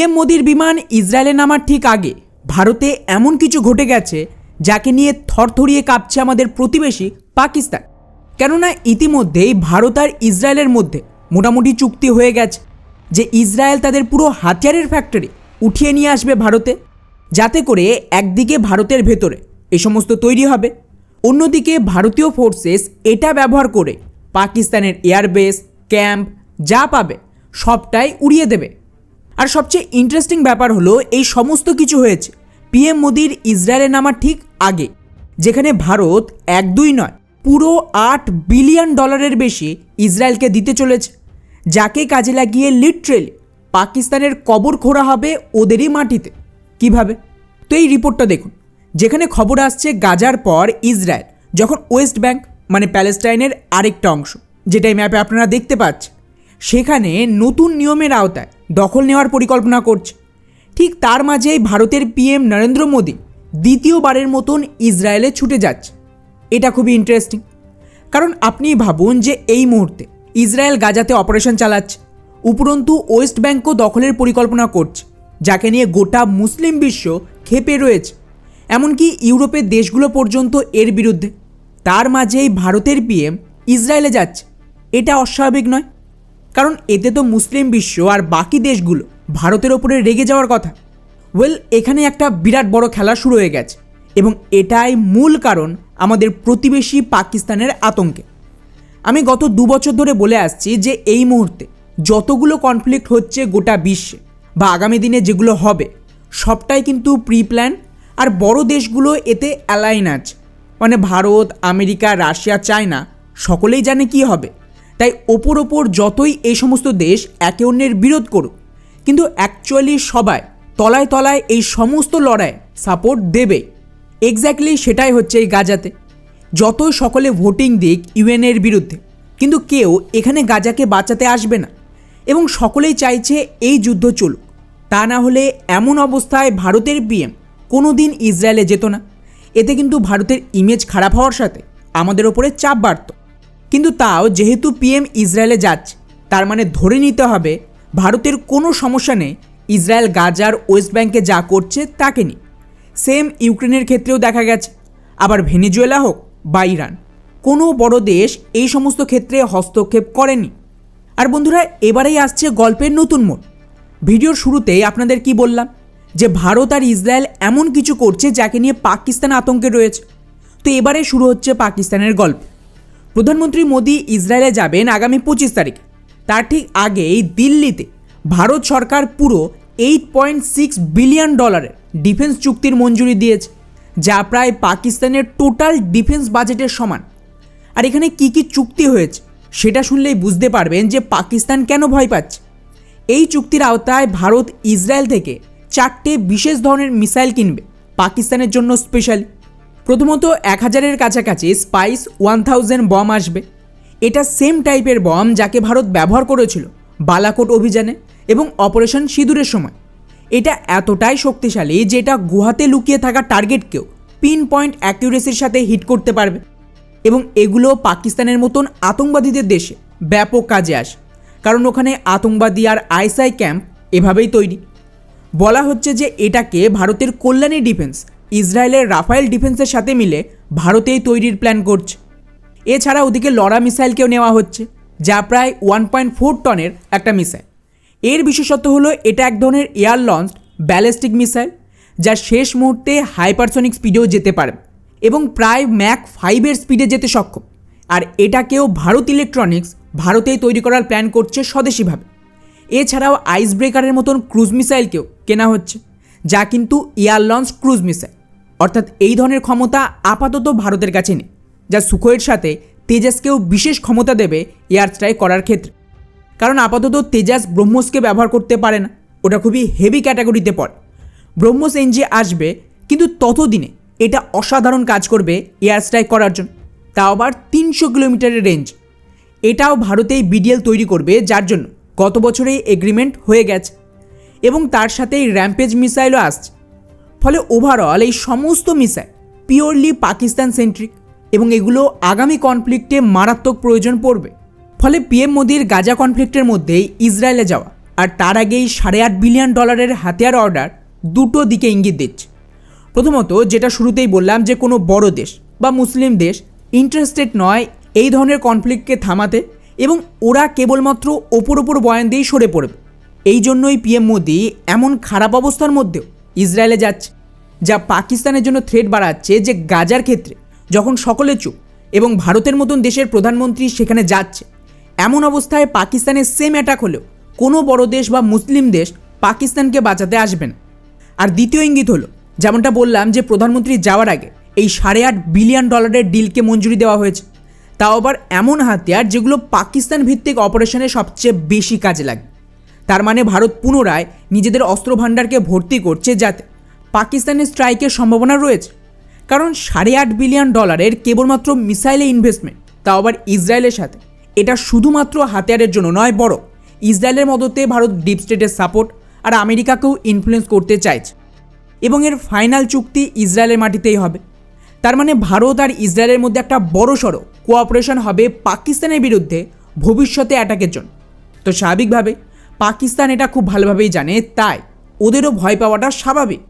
PM মোদির বিমান ইসরায়েলে নামার ঠিক আগে ভারতে এমন কিছু ঘটে গেছে যাকে নিয়ে থরথরিয়ে কাঁপছে আমাদের প্রতিবেশী পাকিস্তান। কেননা ইতিমধ্যেই ভারত আর ইসরায়েলের মধ্যে মোটামুটি চুক্তি হয়ে গেছে যে ইসরায়েল তাদের পুরো হাতিয়ারের ফ্যাক্টরি উঠিয়ে নিয়ে আসবে ভারতে, যাতে করে একদিকে ভারতের ভেতরে এই সমস্ত তৈরি হবে, অন্যদিকে ভারতীয় ফোর্সেস এটা ব্যবহার করে পাকিস্তানের এয়ারবেস, ক্যাম্প যা পাবে সবটাই উড়িয়ে দেবে। আর সবচেয়ে ইন্টারেস্টিং ব্যাপার হলো এই সমস্ত কিছু হয়েছে পিএম মোদির ইসরায়েলে নামার ঠিক আগে, যেখানে ভারত 1-2 নয় পুরো $8 বিলিয়ন বেশি ইসরায়েলকে দিতে চলেছে, যাকে কাজে লাগিয়ে লিটারেলি পাকিস্তানের কবর খোঁড়া হবে ওদেরই মাটিতে। কিভাবে? তো এই রিপোর্টটা দেখুন, যেখানে খবর আসছে গাজার পর ইসরায়েল যখন ওয়েস্ট ব্যাংক মানে প্যালেস্টাইনের আরেকটা অংশ, যেটাই ম্যাপে আপনারা দেখতে পাচ্ছেন, সেখানে নতুন নিয়মের আওতায় দখল নেওয়ার পরিকল্পনা করছে। ঠিক তার মাঝেই ভারতের পিএম নরেন্দ্র মোদী দ্বিতীয়বারের মতন ইসরায়েলে ছুটে যাচ্ছে। এটা খুবই ইন্টারেস্টিং, কারণ আপনি ভাবুন যে এই মুহূর্তে ইসরায়েল গাজাতে অপারেশন চালাচ্ছে, উপরন্তু ওয়েস্ট ব্যাংকও দখলের পরিকল্পনা করছে, যাকে নিয়ে গোটা মুসলিম বিশ্ব ক্ষেপে রয়েছে, এমনকি ইউরোপের দেশগুলো পর্যন্ত এর বিরুদ্ধে। তার মাঝেই ভারতের পিএম ইসরায়েলে যাচ্ছে। এটা অস্বাভাবিক নয়, কারণ এতে তো মুসলিম বিশ্ব আর বাকি দেশগুলো ভারতের ওপরে রেগে যাওয়ার কথা। এখানে একটা বিরাট বড় খেলা শুরু হয়ে গেছে, এবং এটাই মূল কারণ আমাদের প্রতিবেশী পাকিস্তানের আতঙ্কে। আমি গত 2 বছর ধরে বলে আসছি যে এই মুহূর্তে যতগুলো কনফ্লিক্ট হচ্ছে গোটা বিশ্বে বা আগামী দিনে যেগুলো হবে, সবটাই কিন্তু প্রি প্ল্যান, আর বড় দেশগুলো এতে অ্যালাইন আছে। মানে ভারত, আমেরিকা, রাশিয়া, চায়না সকলেই জানে কি হবে, তাই ওপর যতই এই সমস্ত দেশ একে অন্যের বিরোধ করুক, কিন্তু অ্যাকচুয়ালি সবাই তলায় তলায় এই সমস্ত লড়াই সাপোর্ট দেবে। এক্স্যাক্টলি সেটাই হচ্ছে এই গাজাতে। যতই সকলে ভোটিং দিক ইউএনের বিরুদ্ধে, কিন্তু কেউ এখানে গাজাকে বাঁচাতে আসবে না, এবং সকলেই চাইছে এই যুদ্ধ চলুক। তা না হলে এমন অবস্থায় ভারতের পিএম কোনো দিন ইসরায়েলে যেত না। এতে কিন্তু ভারতের ইমেজ খারাপ হওয়ার সাথে আমাদের ওপরে চাপ বাড়ত। কিন্তু তাও যেহেতু পিএম ইসরায়েলে যাচ্ছে, তার মানে ধরে নিতে হবে ভারতের কোনো সমস্যা নেই ইসরায়েল গাজার ওয়েস্ট ব্যাংকে যা করছে তাকে নিয়ে। সেম ইউক্রেনের ক্ষেত্রেও দেখা গেছে, আবার ভেনেজুয়েলা হোক বা ইরান, কোনো বড় দেশ এই সমস্ত ক্ষেত্রে হস্তক্ষেপ করেনি। আর বন্ধুরা, এবারেই আসছে গল্পের নতুন মোড়। ভিডিওর শুরুতেই আপনাদের কি বললাম যে ভারত আর ইসরায়েল এমন কিছু করছে যাকে নিয়ে পাকিস্তান আতঙ্কে রয়েছে। তো এবারে শুরু হচ্ছে পাকিস্তানের গল্প। প্রধানমন্ত্রী মোদী ইসরায়েলে যাবেন আগামী 25 তারিখে। তার ঠিক আগেই দিল্লিতে ভারত সরকার পুরো $8.6 বিলিয়ন ডিফেন্স চুক্তির মঞ্জুরি দিয়েছে, যা প্রায় পাকিস্তানের টোটাল ডিফেন্স বাজেটের সমান। আর এখানে কি কি চুক্তি হয়েছে সেটা শুনলেই বুঝতে পারবেন যে পাকিস্তান কেন ভয় পাচ্ছে। এই চুক্তির আওতায় ভারত ইসরায়েল থেকে 4টে বিশেষ ধরনের মিসাইল কিনবে পাকিস্তানের জন্য স্পেশালি। প্রথমত 1000-এর কাছাকাছি স্পাইস 1000 বম আসবে। এটা সেম টাইপের বম যাকে ভারত ব্যবহার করেছিল বালাকোট অভিযানে এবং অপারেশন সিঁদুরের সময়। এটা এতটাই শক্তিশালী যে এটা গুহাতে লুকিয়ে থাকা টার্গেটকেও পিন পয়েন্ট অ্যাকিউরেসির সাথে হিট করতে পারবে, এবং এগুলো পাকিস্তানের মতন আতঙ্কবাদীদের দেশে ব্যাপক কাজে আসে, কারণ ওখানে আতঙ্কবাদী আর আইএসআই ক্যাম্প এভাবেই তৈরি। বলা হচ্ছে যে এটাকে ভারতের কল্যাণী ডিফেন্স ইসরায়েলের রাফায়েল ডিফেন্সের সাথে মিলে ভারতেই তৈরির প্ল্যান করছে। এছাড়া ওদিকে লড়া মিসাইলকেও নেওয়া হচ্ছে, যা প্রায় 1.4 টনের একটা মিসাইল। এর বিশেষত্ব হলো এটা এক ধরনের এয়ার লঞ্চড ব্যালিস্টিক মিসাইল, যা শেষ মুহূর্তে হাইপারসনিক স্পিডেও যেতে পারে এবং প্রায় ম্যাক 5-এর স্পিডে যেতে সক্ষম। আর এটাকেও ভারত ইলেকট্রনিক্স ভারতেই তৈরি করার প্ল্যান করছে স্বদেশিভাবে। এছাড়াও আইস ব্রেকারের মতন ক্রুজ মিসাইলকেও কেনা হচ্ছে, যা কিন্তু এয়ার লঞ্চ ক্রুজ মিসাইল, অর্থাৎ এই ধরনের ক্ষমতা আপাতত ভারতের কাছে নেই, যা সুখোইয়ের সাথে তেজাসকেও বিশেষ ক্ষমতা দেবে এয়ার স্ট্রাইক করার ক্ষেত্রে। কারণ আপাতত তেজাস ব্রহ্মসকে ব্যবহার করতে পারে না, ওটা খুবই হেভি ক্যাটাগরিতে পড়ে। ব্রহ্মস এনজি আসবে, কিন্তু ততদিনে এটা অসাধারণ কাজ করবে এয়ার স্ট্রাইক করার জন্য, তাও আবার 300 কিলোমিটারের রেঞ্জ। এটাও ভারতেই বিডিএল তৈরি করবে, যার জন্য গত বছরেই এগ্রিমেন্ট হয়ে গেছে, এবং তার সাথেই র্যাম্পেজ মিসাইলও আসছে। ফলে ওভারঅল এই সমস্ত মিসাইল পিওরলি পাকিস্তান সেন্ট্রিক, এবং এগুলো আগামী কনফ্লিক্টে মারাত্মক প্রয়োজন পড়বে। ফলে পিএম মোদির গাজা কনফ্লিক্টের মধ্যেই ইসরায়েলে যাওয়া আর তার আগেই $8.5 বিলিয়ন হাতিয়ার অর্ডার দুটো দিকে ইঙ্গিত দিচ্ছে। প্রথমত, যেটা শুরুতেই বললাম যে কোনো বড় দেশ বা মুসলিম দেশ ইন্টারেস্টেড নয় এই ধরনের কনফ্লিক্টকে থামাতে, এবং ওরা কেবলমাত্র ওপর বয়ান দিয়েই সরে পড়বে। এই জন্যই পিএম মোদি এমন খারাপ অবস্থার মধ্যেও ইসরায়েলে যাচ্ছে, যা পাকিস্তানের জন্য থ্রেট বাড়াচ্ছে যে গাজার ক্ষেত্রে যখন সকলে চুপ এবং ভারতের মতন দেশের প্রধানমন্ত্রী সেখানে যাচ্ছে, এমন অবস্থায় পাকিস্তানের সেম অ্যাটাক হলেও কোনো বড় দেশ বা মুসলিম দেশ পাকিস্তানকে বাঁচাতে আসবে না। আর দ্বিতীয় ইঙ্গিত হলো, যেমনটা বললাম যে প্রধানমন্ত্রী যাওয়ার আগে এই $8.5 বিলিয়ন ডিলকে মঞ্জুরি দেওয়া হয়েছে, তাও আবার এমন হাতিয়ার যেগুলো পাকিস্তান ভিত্তিক অপারেশনে সবচেয়ে বেশি কাজে লাগে। তার মানে ভারত পুনরায় নিজেদের অস্ত্র ভাণ্ডারকে ভর্তি করছে, যাতে পাকিস্তানের স্ট্রাইকের সম্ভাবনা রয়েছে। কারণ $8.5 বিলিয়ন কেবলমাত্র মিসাইলে ইনভেস্টমেন্ট, তাও আবার ইসরায়েলের সাথে, এটা শুধুমাত্র হাতিয়ারের জন্য নয়, বড় ইসরায়েলের মদতে ভারত ডিপ স্টেটের সাপোর্ট আর আমেরিকাকেও ইনফ্লুয়েন্স করতে চাইছে, এবং এর ফাইনাল চুক্তি ইসরায়েলের মাটিতেই হবে। তার মানে ভারত আর ইসরায়েলের মধ্যে একটা বড়সড় কোঅপারেশন হবে পাকিস্তানের বিরুদ্ধে ভবিষ্যতে অ্যাটাকের জন্য। তো স্বাভাবিকভাবে পাকিস্তান এটা খুব ভালোভাবেই জানে, তাই ওদেরও ভয় পাওয়াটা স্বাভাবিক।